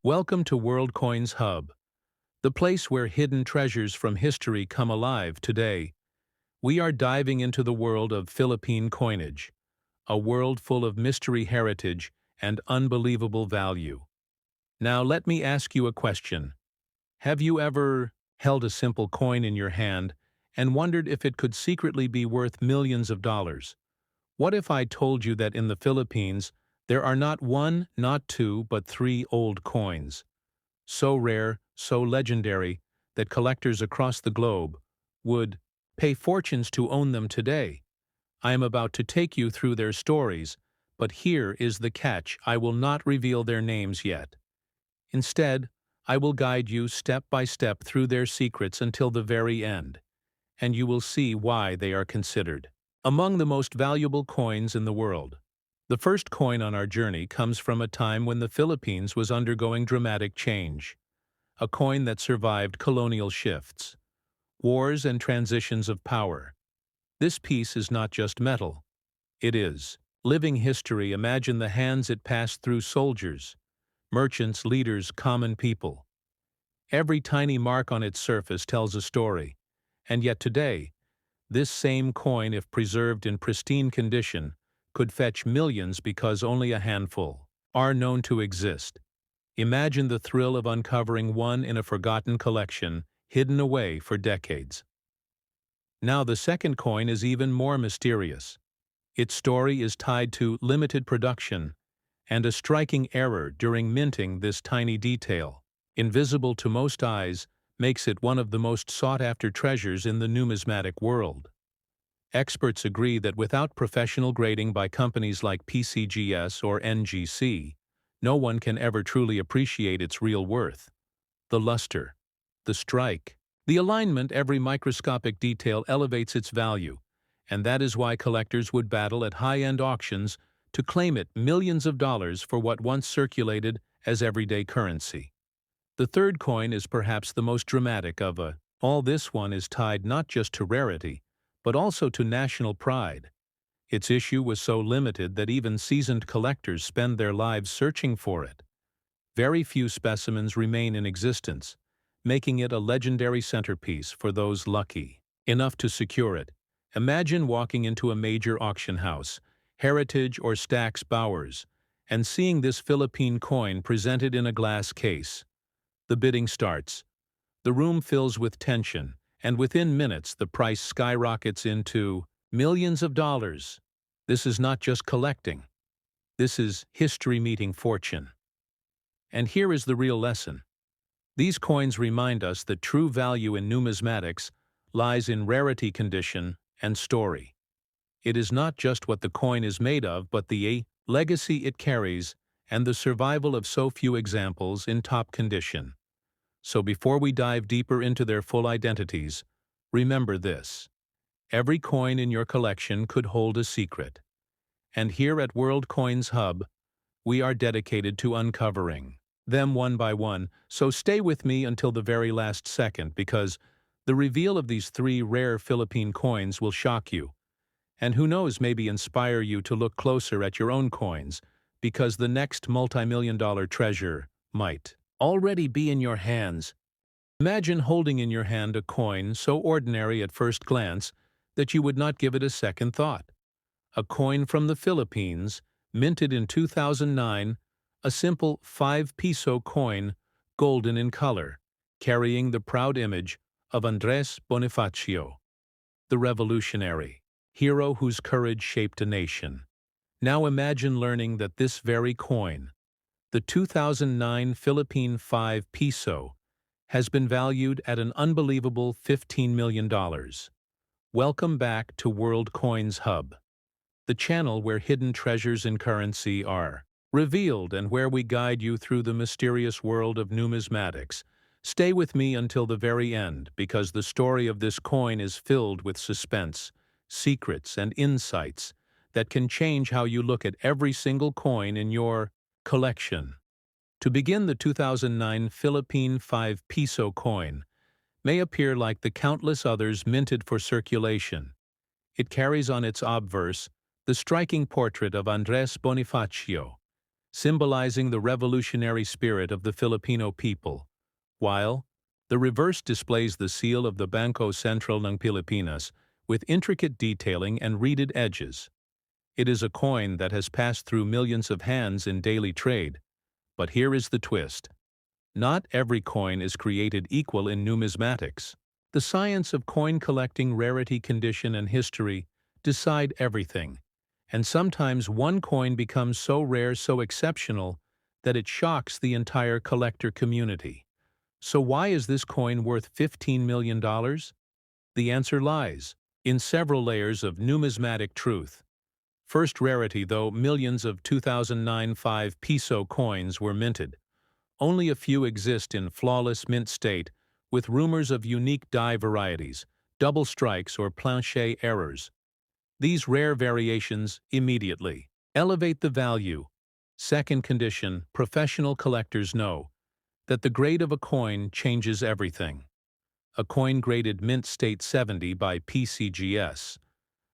Welcome to World Coins Hub, the place where hidden treasures from history come alive today. We are diving into the world of Philippine coinage, a world full of mystery, heritage, and unbelievable value. Now let me ask you a question. Have you ever held a simple coin in your hand and wondered if it could secretly be worth millions of dollars? What if I told you that in the Philippines, there are not one, not two, but three old coins, so rare, so legendary, that collectors across the globe would pay fortunes to own them today? I am about to take you through their stories, but here is the catch: I will not reveal their names yet. Instead, I will guide you step by step through their secrets until the very end, and you will see why they are considered among the most valuable coins in the world. The first coin on our journey comes from a time when the Philippines was undergoing dramatic change, a coin that survived colonial shifts, wars, and transitions of power. This piece is not just metal. It is living history. Imagine the hands it passed through: soldiers, merchants, leaders, common people. Every tiny mark on its surface tells a story. And yet today, this same coin, if preserved in pristine condition, could fetch millions because only a handful are known to exist. Imagine the thrill of uncovering one in a forgotten collection, hidden away for decades. Now the second coin is even more mysterious. Its story is tied to limited production and a striking error during minting. This tiny detail, invisible to most eyes, makes it one of the most sought-after treasures in the numismatic world. Experts agree that without professional grading by companies like PCGS or NGC, no one can ever truly appreciate its real worth. The luster, the strike, the alignment, every microscopic detail elevates its value, and that is why collectors would battle at high-end auctions to claim it millions of dollars for what once circulated as everyday currency. The third coin is perhaps the most dramatic of all. This one is tied not just to rarity, but also to national pride. Its issue was so limited that even seasoned collectors spend their lives searching for it. Very few specimens remain in existence, making it a legendary centerpiece for those lucky enough to secure it. Imagine walking into a major auction house, Heritage or Stack's Bowers, and seeing this Philippine coin presented in a glass case. The bidding starts. The room fills with tension, and within minutes the price skyrockets into millions of dollars. This is not just collecting. This is history meeting fortune. And here is the real lesson. These coins remind us that true value in numismatics lies in rarity, condition, and story. It is not just what the coin is made of, but the legacy it carries and the survival of so few examples in top condition. So before we dive deeper into their full identities, remember this: every coin in your collection could hold a secret. And here at World Coins Hub, we are dedicated to uncovering them one by one, so stay with me until the very last second, because the reveal of these three rare Philippine coins will shock you. And who knows, maybe inspire you to look closer at your own coins, because the next multi-million-dollar treasure might already be in your hands. Imagine holding in your hand a coin so ordinary at first glance that you would not give it a second thought. A coin from the Philippines, minted in 2009, a simple 5-peso coin, golden in color, carrying the proud image of Andres Bonifacio, the revolutionary hero whose courage shaped a nation. Now imagine learning that this very coin, the 2009 Philippine 5-peso, has been valued at an unbelievable $15 million. Welcome back to World Coins Hub, the channel where hidden treasures in currency are revealed and where we guide you through the mysterious world of numismatics. Stay with me until the very end, because the story of this coin is filled with suspense, secrets, and insights that can change how you look at every single coin in your collection. To begin, the 2009 Philippine 5-peso coin may appear like the countless others minted for circulation. It carries on its obverse the striking portrait of Andres Bonifacio, symbolizing the revolutionary spirit of the Filipino people, while the reverse displays the seal of the Bangko Sentral ng Pilipinas with intricate detailing and reeded edges. It is a coin that has passed through millions of hands in daily trade. But here is the twist. Not every coin is created equal in numismatics. The science of coin collecting, rarity, condition, and history decide everything. And sometimes one coin becomes so rare, so exceptional, that it shocks the entire collector community. So why is this coin worth $15 million? The answer lies in several layers of numismatic truth. First, rarity. Though millions of 2009 5 peso coins were minted, only a few exist in flawless mint state, with rumors of unique die varieties, double strikes, or planche errors. These rare variations immediately elevate the value. Second condition, professional collectors know that the grade of a coin changes everything. A coin graded mint state 70 by PCGS,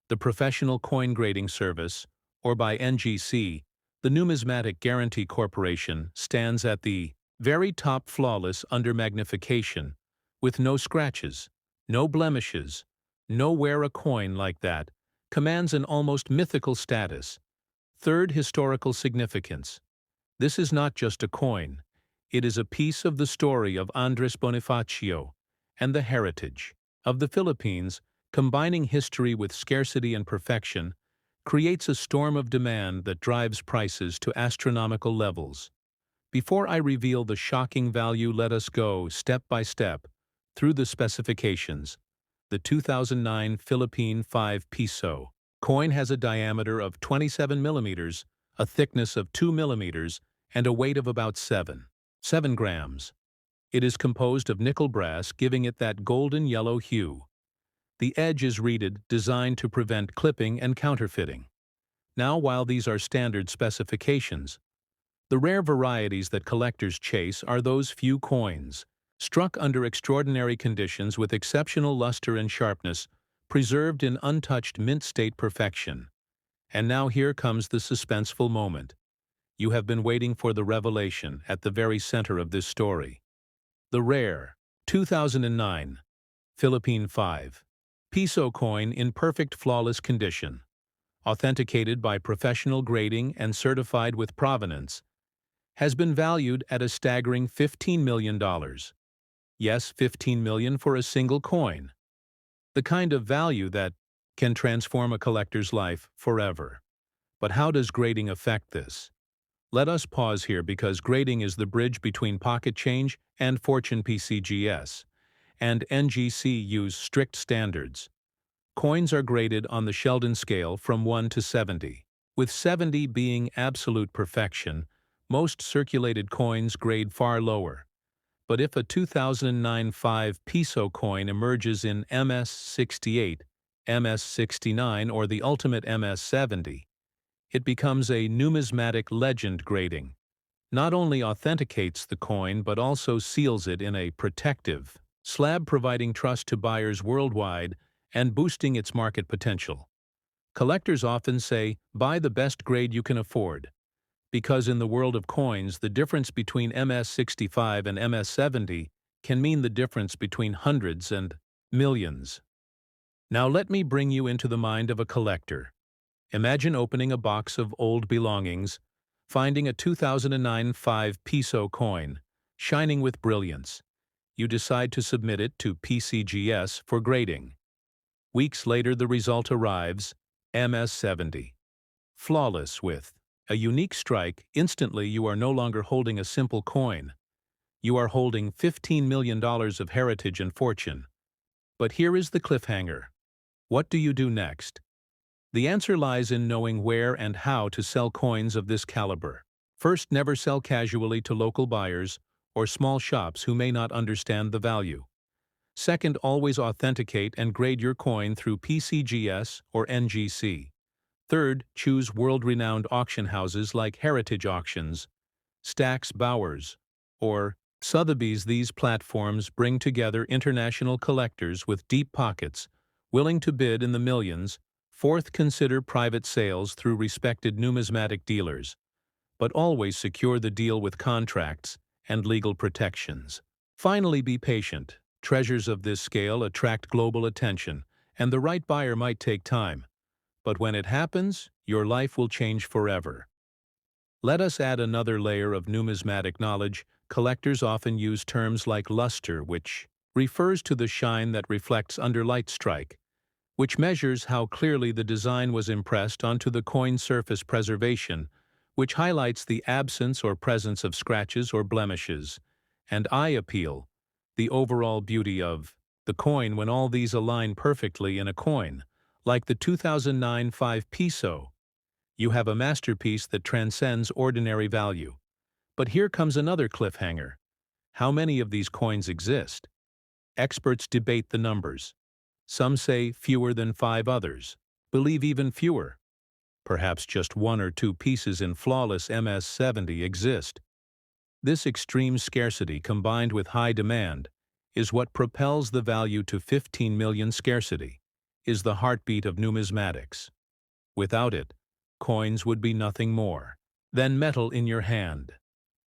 the Professional Coin Grading Service, or by NGC, the Numismatic Guarantee Corporation, stands at the very top, flawless under magnification, with no scratches, no blemishes, no wear. A coin like that commands an almost mythical status. Third, historical significance. This is not just a coin. It is a piece of the story of Andres Bonifacio and the heritage of the Philippines. Combining history with scarcity and perfection creates a storm of demand that drives prices to astronomical levels. Before I reveal the shocking value, let us go step by step through the specifications. The 2009 Philippine 5 peso coin has a diameter of 27 millimeters, a thickness of 2 millimeters, and a weight of about 7 grams. It is composed of nickel brass, giving it that golden yellow hue. The edge is reeded, designed to prevent clipping and counterfeiting. Now, while these are standard specifications, the rare varieties that collectors chase are those few coins, struck under extraordinary conditions with exceptional luster and sharpness, preserved in untouched mint state perfection. And now here comes the suspenseful moment. You have been waiting for the revelation at the very center of this story. The rare 2009 Philippine 5 peso coin in perfect flawless condition, authenticated by professional grading and certified with provenance, has been valued at a staggering $15 million. Yes, $15 million for a single coin. The kind of value that can transform a collector's life forever. But how does grading affect this? Let us pause here, because grading is the bridge between pocket change and fortune. PCGS and NGC use strict standards. Coins are graded on the Sheldon scale from 1 to 70, with 70 being absolute perfection. Most circulated coins grade far lower. But if a 2009 5 peso coin emerges in MS68, MS69, or the ultimate MS70, it becomes a numismatic legend. Grading not only authenticates the coin but also seals it in a protective slab, providing trust to buyers worldwide and boosting its market potential. Collectors often say, buy the best grade you can afford, because in the world of coins, the difference between MS65 and MS70 can mean the difference between hundreds and millions. Now let me bring you into the mind of a collector. Imagine opening a box of old belongings, finding a 2009 5 peso coin, shining with brilliance. You decide to submit it to PCGS for grading. Weeks later, the result arrives, MS70. Flawless with a unique strike. Instantly, you are no longer holding a simple coin. You are holding $15 million of heritage and fortune. But here is the cliffhanger. What do you do next? The answer lies in knowing where and how to sell coins of this caliber. First, never sell casually to local buyers or small shops who may not understand the value. Second, always authenticate and grade your coin through PCGS or NGC. Third, choose world-renowned auction houses like Heritage Auctions, Stack's Bowers, or Sotheby's. These platforms bring together international collectors with deep pockets, willing to bid in the millions. Fourth, consider private sales through respected numismatic dealers. but always secure the deal with contracts and legal protections. Finally, be patient. Treasures of this scale attract global attention, and the right buyer might take time. But when it happens, your life will change forever. Let us add another layer of numismatic knowledge. Collectors often use terms like luster, which refers to the shine that reflects under light strike, which measures how clearly the design was impressed onto the coin surface. Preservation, which highlights the absence or presence of scratches or blemishes, and eye appeal, the overall beauty of the coin when all these align perfectly in a coin, like the 2009 5 peso. You have a masterpiece that transcends ordinary value. But here comes another cliffhanger. How many of these coins exist? Experts debate the numbers. Some say fewer than 5, others believe even fewer. Perhaps just 1 or 2 pieces in flawless MS-70 exist. This extreme scarcity combined with high demand is what propels the value to 15 million. Scarcity is the heartbeat of numismatics. Without it, coins would be nothing more than metal in your hand.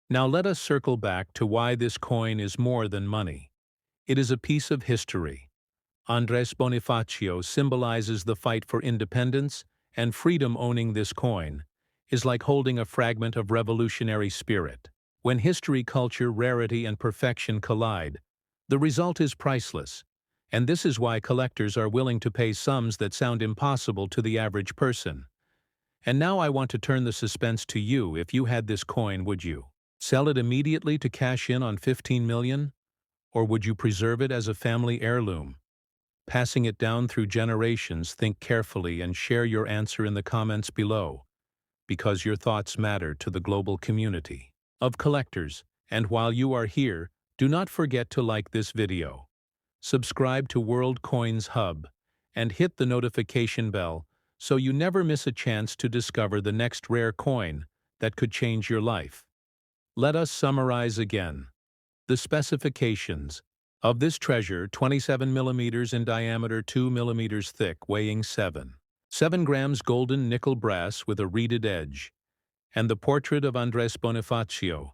Now let us circle back to why this coin is more than money. It is a piece of history. Andres Bonifacio symbolizes the fight for independence and freedom. Owning this coin is like holding a fragment of revolutionary spirit. When history, culture, rarity, and perfection collide, the result is priceless. And this is why collectors are willing to pay sums that sound impossible to the average person. And now I want to turn the suspense to you. If you had this coin, would you sell it immediately to cash in on 15 million? Or would you preserve it as a family heirloom, passing it down through generations? Think carefully and share your answer in the comments below, because your thoughts matter to the global community of collectors. And while you are here, do not forget to like this video, subscribe to World Coins Hub, and hit the notification bell so you never miss a chance to discover the next rare coin that could change your life. Let us summarize again. The specifications of this treasure: 27 millimeters in diameter, 2 millimeters thick, weighing 7 grams, golden nickel brass with a reeded edge, and the portrait of Andres Bonifacio.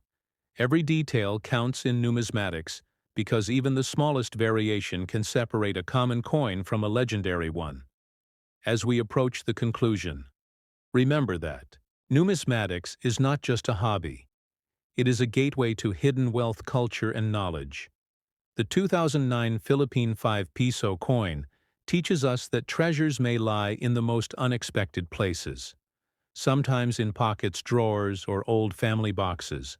Every detail counts in numismatics, because even the smallest variation can separate a common coin from a legendary one. As we approach the conclusion, remember that numismatics is not just a hobby. It is a gateway to hidden wealth, culture, and knowledge. The 2009 Philippine 5 peso coin teaches us that treasures may lie in the most unexpected places, sometimes in pockets, drawers, or old family boxes.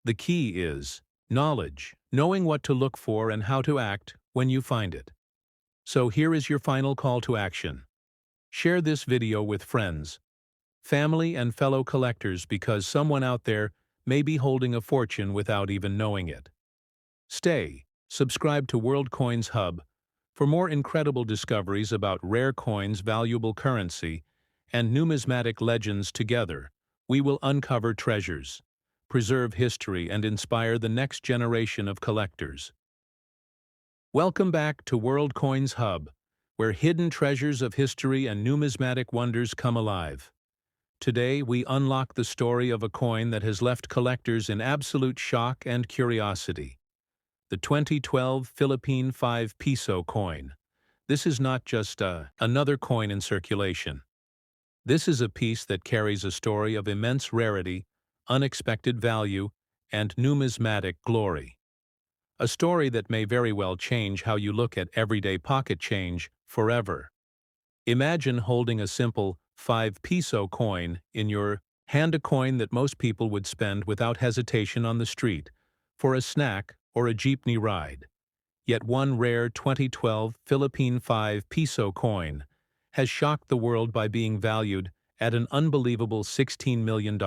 The key is knowledge, knowing what to look for and how to act when you find it. So here is your final call to action. Share this video with friends, family, and fellow collectors, because someone out there may be holding a fortune without even knowing it. Subscribe to World Coins Hub for more incredible discoveries about rare coins, valuable currency, and numismatic legends. Together, we will uncover treasures, preserve history, and inspire the next generation of collectors. Welcome back to World Coins Hub, where hidden treasures of history and numismatic wonders come alive. Today, we unlock the story of a coin that has left collectors in absolute shock and curiosity: the 2012 Philippine 5 peso coin. This is not just another coin in circulation. This is a piece that carries a story of immense rarity, unexpected value, and numismatic glory. A story that may very well change how you look at everyday pocket change forever. Imagine holding a simple 5 peso coin in your hand, a coin that most people would spend without hesitation on the street, for a snack or a jeepney ride. Yet one rare 2012 Philippine 5 peso coin has shocked the world by being valued at an unbelievable $16 million.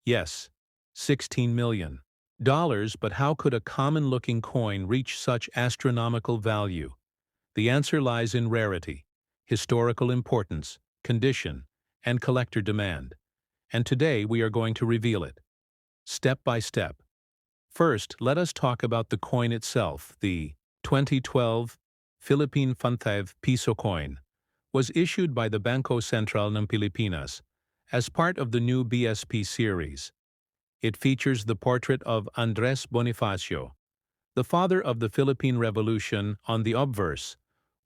Yes, $16 million. But how could a common-looking coin reach such astronomical value? The answer lies in rarity, historical importance, condition, and collector demand. And today we are going to reveal it, step by step. First, let us talk about the coin itself. The 2012 Philippine 5 peso coin was issued by the Bangko Sentral ng Pilipinas as part of the new BSP series. It features the portrait of Andres Bonifacio, the father of the Philippine Revolution, on the obverse,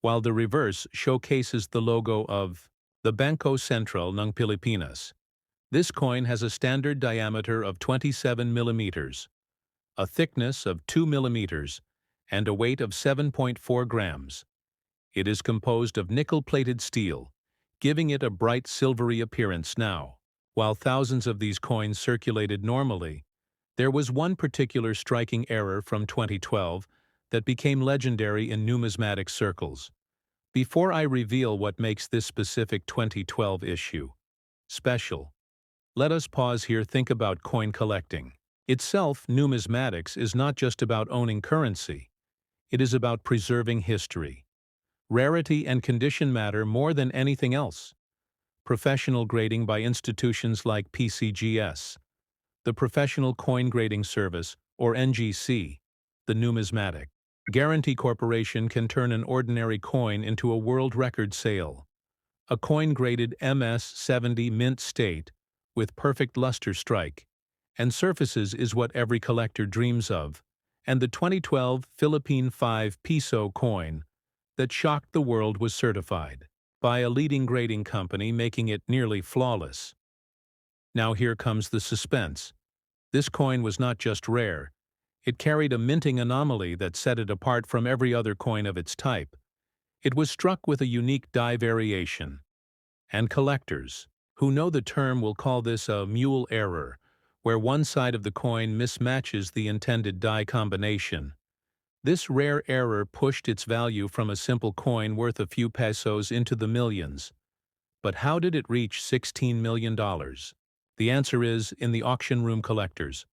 while the reverse showcases the logo of the Bangko Sentral ng Pilipinas. This coin has a standard diameter of 27 millimeters, a thickness of 2 millimeters, and a weight of 7.4 grams. It is composed of nickel-plated steel, giving it a bright silvery appearance now. While thousands of these coins circulated normally, there was one particular striking error from 2012 that became legendary in numismatic circles. Before I reveal what makes this specific 2012 issue special, let us pause here. Think about coin collecting. Itself, numismatics is not just about owning currency. It is about preserving history. Rarity and condition matter more than anything else. Professional grading by institutions like PCGS, the Professional Coin Grading Service, or NGC, the Numismatic Guarantee Corporation can turn an ordinary coin into a world record sale. A coin graded MS-70 mint state, with perfect luster strike and surfaces is what every collector dreams of, and the 2012 Philippine 5 peso coin that shocked the world was certified by a leading grading company, making it nearly flawless. Now here comes the suspense. This coin was not just rare, it carried a minting anomaly that set it apart from every other coin of its type. It was struck with a unique die variation. And collectors, who know the term, will call this a mule error, where one side of the coin mismatches the intended die combination. This rare error pushed its value from a simple coin worth a few pesos into the millions. But how did it reach $16 million? The answer is in the auction room. Collectors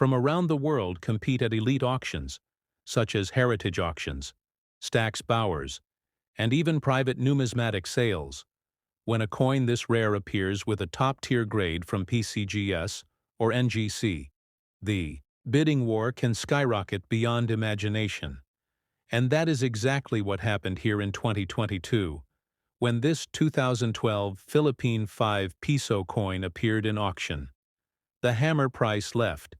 from around the world compete at elite auctions, such as heritage auctions, Stax Bowers, and even private numismatic sales. When a coin this rare appears with a top-tier grade from PCGS or NGC, the bidding war can skyrocket beyond imagination. And that is exactly what happened here in 2022, when this 2012 Philippine 5 peso coin appeared in auction. The hammer price left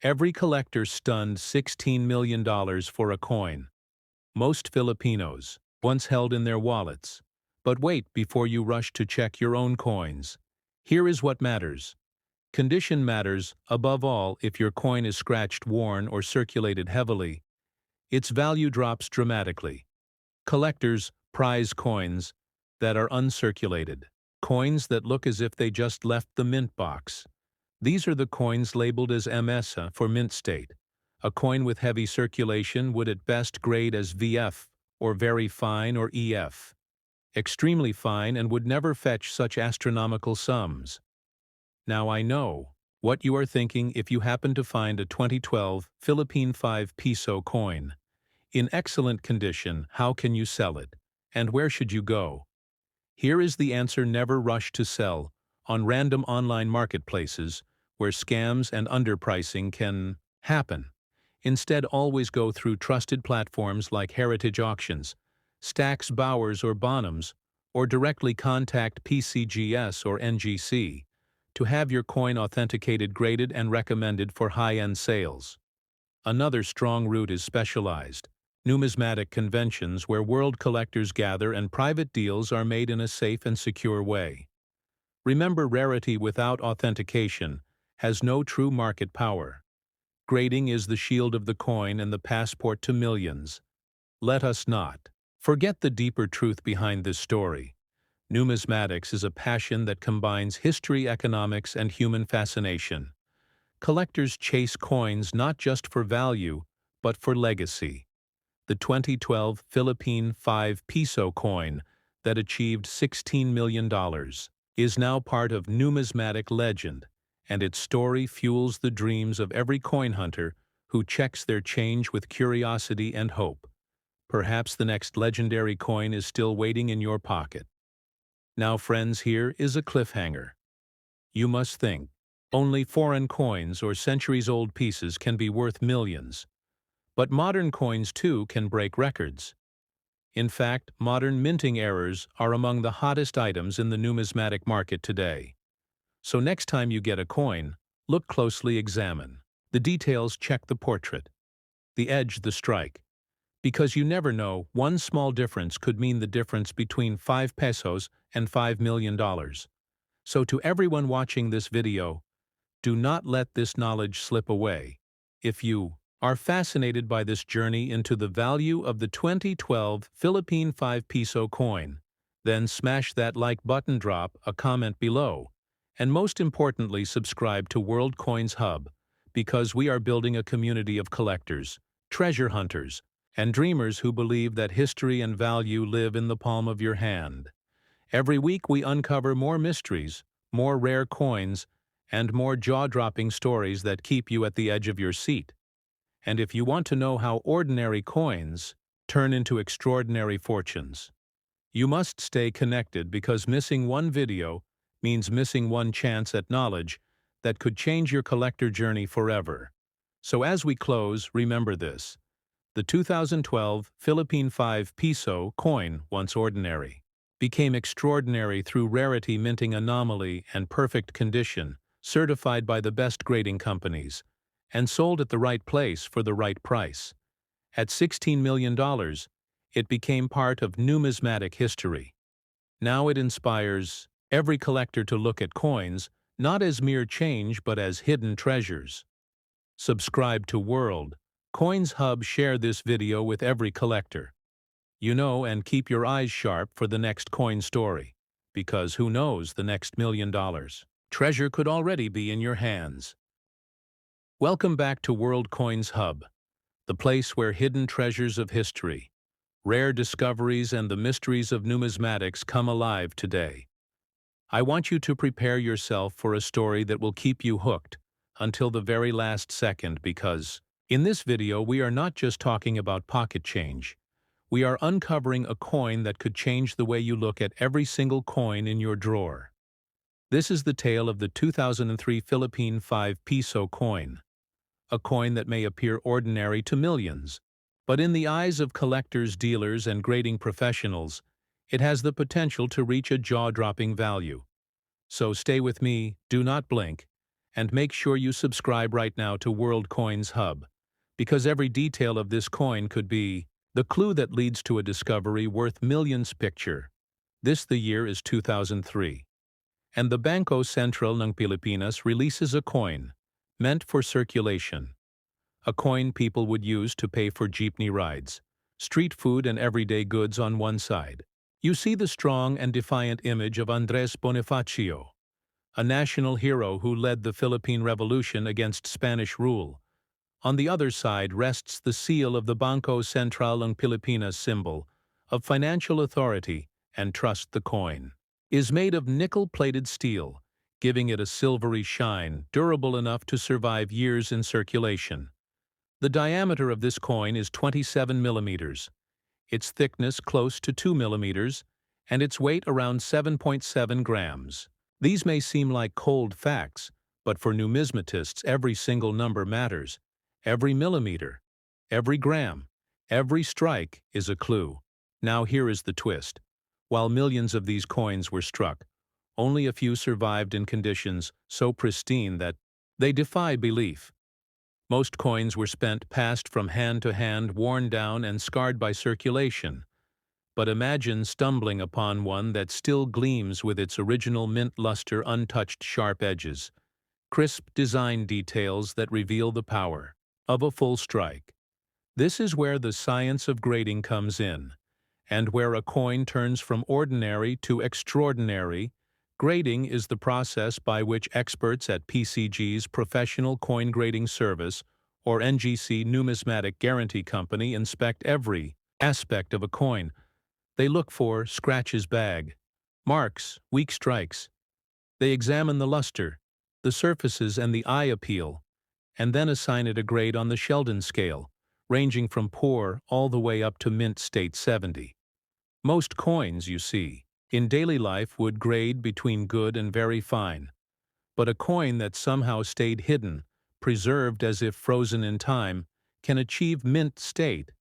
every collector stunned. $16 million for a coin most Filipinos once held in their wallets. But wait, before you rush to check your own coins, here is what matters. Condition matters. Above all, if your coin is scratched, worn, or circulated heavily, its value drops dramatically. Collectors prize coins that are uncirculated, coins that look as if they just left the mint box. These are the coins labeled as MS for mint state. A coin with heavy circulation would at best grade as VF, or very fine, or EF. Extremely fine, and would never fetch such astronomical sums. Now I know what you are thinking if you happen to find a 2012 Philippine 5 peso coin in excellent condition. How can you sell it? And where should you go? Here is the answer. Never rush to sell on random online marketplaces where scams and underpricing can happen. Instead, always go through trusted platforms like heritage auctions, Stax Bowers or Bonhams, or directly contact PCGS or NGC to have your coin authenticated, graded, and recommended for high-end sales. Another strong route is specialized numismatic conventions, where world collectors gather and private deals are made in a safe and secure way. Remember, rarity without authentication has no true market power. Grading is the shield of the coin and the passport to millions. Let us not forget the deeper truth behind this story. Numismatics is a passion that combines history, economics, and human fascination. Collectors chase coins not just for value, but for legacy. The 2012 Philippine 5 peso coin that achieved $16 million is now part of numismatic legend, and its story fuels the dreams of every coin hunter who checks their change with curiosity and hope. Perhaps the next legendary coin is still waiting in your pocket. Now, friends, here is a cliffhanger. You must think. Only foreign coins or centuries-old pieces can be worth millions. But modern coins, too, can break records. In fact, modern minting errors are among the hottest items in the numismatic market today. So next time you get a coin, look closely, examine the details, check the portrait, the edge, the strike. Because you never know, one small difference could mean the difference between 5 pesos and $5 million. So to everyone watching this video, do not let this knowledge slip away. If you are fascinated by this journey into the value of the 2012 Philippine 5 peso coin, then smash that like button, drop a comment below, and most importantly, subscribe to World Coins Hub, because we are building a community of collectors, treasure hunters, and dreamers who believe that history and value live in the palm of your hand. Every week we uncover more mysteries, more rare coins, and more jaw-dropping stories that keep you at the edge of your seat. And if you want to know how ordinary coins turn into extraordinary fortunes, you must stay connected, because missing one video means missing one chance at knowledge that could change your collector journey forever. So as we close, remember this: the 2012 Philippine 5 peso coin, once ordinary, became extraordinary through rarity, minting anomaly, and perfect condition, certified by the best grading companies, and sold at the right place for the right price. At $16 million, it became part of numismatic history. Now it inspires every collector to look at coins not as mere change but as hidden treasures. Subscribe to World Coins Hub, share this video with every collector you know, and keep your eyes sharp for the next coin story, because who knows, the next $1 million treasure could already be in your hands. Welcome back to World Coins Hub, the place where hidden treasures of history, rare discoveries, and the mysteries of numismatics come alive today. I want you to prepare yourself for a story that will keep you hooked until the very last second, because in this video we are not just talking about pocket change. We are uncovering a coin that could change the way you look at every single coin in your drawer. This is the tale of the 2003 Philippine 5 peso coin, a coin that may appear ordinary to millions, but in the eyes of collectors, dealers, and grading professionals, it has the potential to reach a jaw-dropping value. So stay with me, do not blink, and make sure you subscribe right now to World Coins Hub, because every detail of this coin could be the clue that leads to a discovery worth millions. Picture this: the year is 2003, and the Bangko Sentral ng Pilipinas releases a coin meant for circulation, a coin people would use to pay for jeepney rides, street food, and everyday goods. On one side, you see the strong and defiant image of Andres Bonifacio, a national hero who led the Philippine Revolution against Spanish rule. On the other side rests the seal of the Bangko Sentral ng Pilipinas, symbol of financial authority and trust. The coin is made of nickel-plated steel, giving it a silvery shine, durable enough to survive years in circulation. The diameter of this coin is 27 millimeters, its thickness close to 2 millimeters, and its weight around 7.7 grams. These may seem like cold facts, but for numismatists every single number matters. Every millimeter, every gram, every strike is a clue. Now here is the twist. While millions of these coins were struck, only a few survived in conditions so pristine that they defy belief. Most coins were spent, passed from hand to hand, worn down and scarred by circulation. But imagine stumbling upon one that still gleams with its original mint luster, untouched sharp edges, crisp design details that reveal the power of a full strike. This is where the science of grading comes in, and where a coin turns from ordinary to extraordinary. Grading is the process by which experts at PCG's Professional Coin Grading Service, or NGC Numismatic Guarantee Company, inspect every aspect of a coin. They look for scratches, bag marks, weak strikes. They examine the luster, the surfaces, and the eye appeal, and then assign it a grade on the Sheldon scale, ranging from poor all the way up to mint state 70. Most coins, you see, in daily life would grade between good and very fine, but a coin that somehow stayed hidden, preserved as if frozen in time, can achieve mint state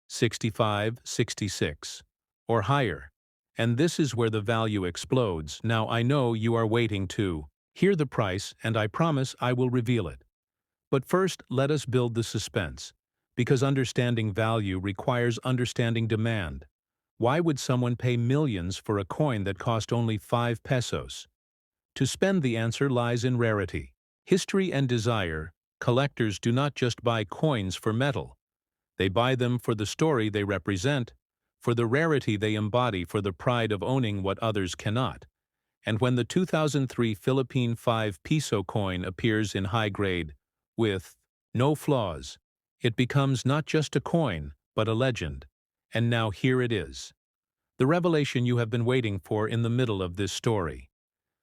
65, 66, or higher. And this is where the value explodes. Now I know you are waiting to Hear the price, and I promise I will reveal it. But first, let us build the suspense, because understanding value requires understanding demand. Why would someone pay millions for a coin that cost only 5 pesos? To spend, the answer lies in rarity. History and desire, collectors do not just buy coins for metal. They buy them for the story they represent, for the rarity they embody, for the pride of owning what others cannot. And when the 2003 Philippine 5 peso coin appears in high grade, with no flaws, it becomes not just a coin, but a legend. And now here it is. The revelation you have been waiting for in the middle of this story.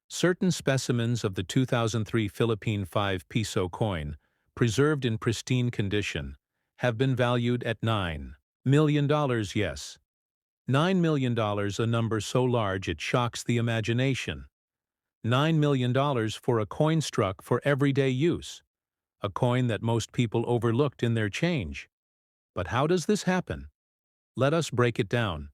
Certain specimens of the 2003 Philippine 5 peso coin, preserved in pristine condition, have been valued at $9 million, yes. $9 million, a number so large it shocks the imagination. $9 million for a coin struck for everyday use, a coin that most people overlooked in their change. But how does this happen? Let us break it down.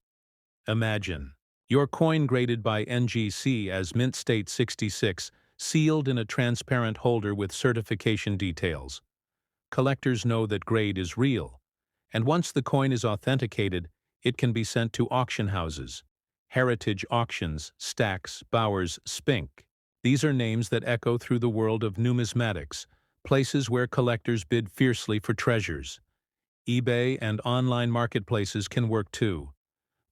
Imagine your coin graded by NGC as Mint State 66, sealed in a transparent holder with certification details. Collectors know that grade is real, and once the coin is authenticated, it can be sent to auction houses. Heritage Auctions, Stacks, Bowers, Spink. These are names that echo through the world of numismatics, places where collectors bid fiercely for treasures. eBay and online marketplaces can work too.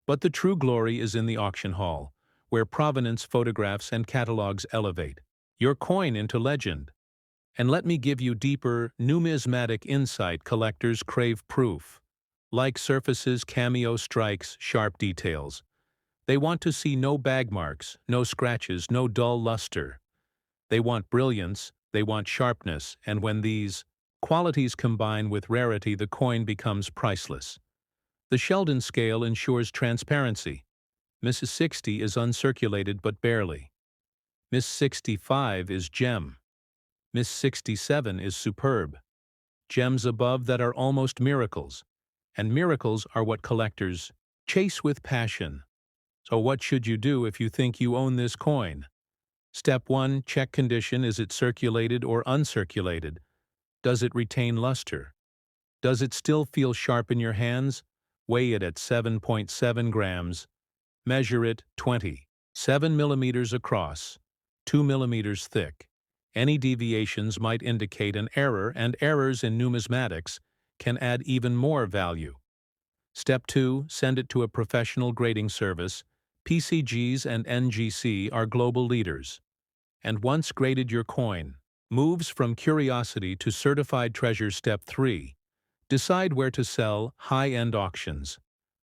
But the true glory is in the auction hall, where provenance photographs and catalogs elevate your coin into legend. And let me give you deeper, numismatic insight. Collectors crave proof. Like surfaces, cameo strikes, sharp details. They want to see no bag marks, no scratches, no dull luster. They want brilliance, they want sharpness, and when these qualities combine with rarity, the coin becomes priceless. The Sheldon scale ensures transparency. Miss 60 is uncirculated but barely. Miss 65 is gem. Miss 67 is superb. Gems above that are almost miracles. And miracles are what collectors chase with passion. So what should you do if you think you own this coin? Step 1. Check condition. Is it circulated or uncirculated? Does it retain luster? Does it still feel sharp in your hands? Weigh it at 7.7 grams. Measure it 7 millimeters across, 2 millimeters thick. Any deviations might indicate an error, and errors in numismatics can add even more value. Step 2. Send it to a professional grading service. PCGS and NGC are global leaders. And once graded, your coin moves from curiosity to certified treasure. Step 3. Decide where to sell. High-end auctions.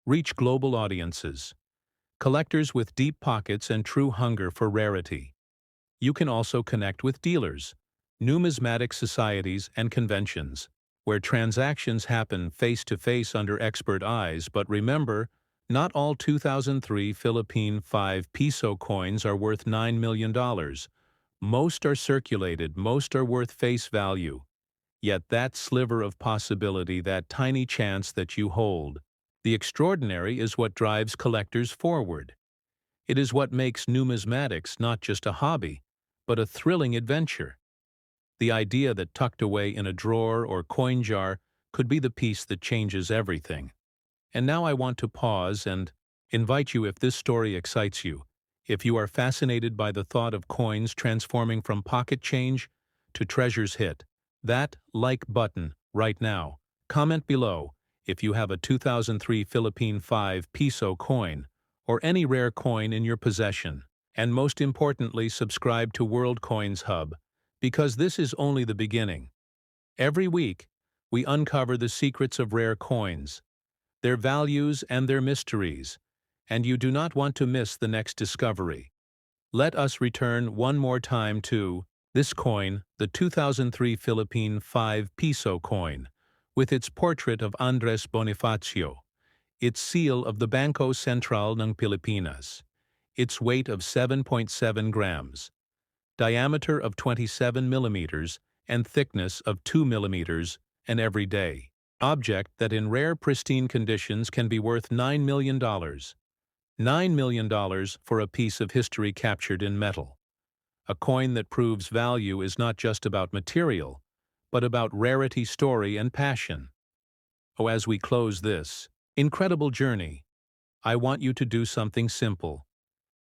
Reach global audiences. Collectors with deep pockets and true hunger for rarity. You can also connect with dealers, numismatic societies, and conventions, where transactions happen face-to-face under expert eyes. But remember, not all 2003 Philippine 5 peso coins are worth $9 million. Most are circulated, most are worth face value. Yet that sliver of possibility, that tiny chance that you hold, the extraordinary, is what drives collectors forward. It is what makes numismatics not just a hobby, but a thrilling adventure. The idea that tucked away in a drawer or coin jar could be the piece that changes everything. And now I want to pause and invite you, if this story excites you, if you are fascinated by the thought of coins transforming from pocket change to treasures, hit that like button right now. Comment below if you have a 2003 Philippine 5 peso coin or any rare coin in your possession. And most importantly, subscribe to World Coins Hub, because this is only the beginning. Every week, we uncover the secrets of rare coins, their values and their mysteries, and you do not want to miss the next discovery. Let us return one more time to this coin, the 2003 Philippine 5 peso coin, with its portrait of Andres Bonifacio, its seal of the Bangko Sentral ng Pilipinas, its weight of 7.7 grams, diameter of 27 millimeters, and thickness of 2 millimeters, an everyday object that in rare pristine conditions can be worth $9 million. $9 million for a piece of history captured in metal. A coin that proves value is not just about material, but about rarity, story, and passion. Oh, as we close this incredible journey, I want you to do something simple.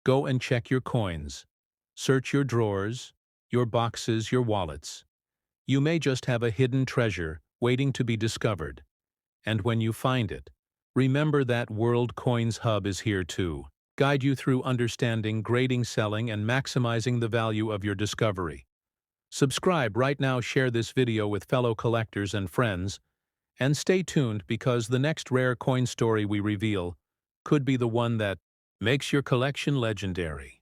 Go and check your coins. Search your drawers, your boxes, your wallets. You may just have a hidden treasure waiting to be discovered. And when you find it, remember that World Coins Hub is here to guide you through understanding, grading, selling, and maximizing the value of your discovery. Subscribe right now, share this video with fellow collectors and friends, and stay tuned because the next rare coin story we reveal could be the one that makes your collection legendary.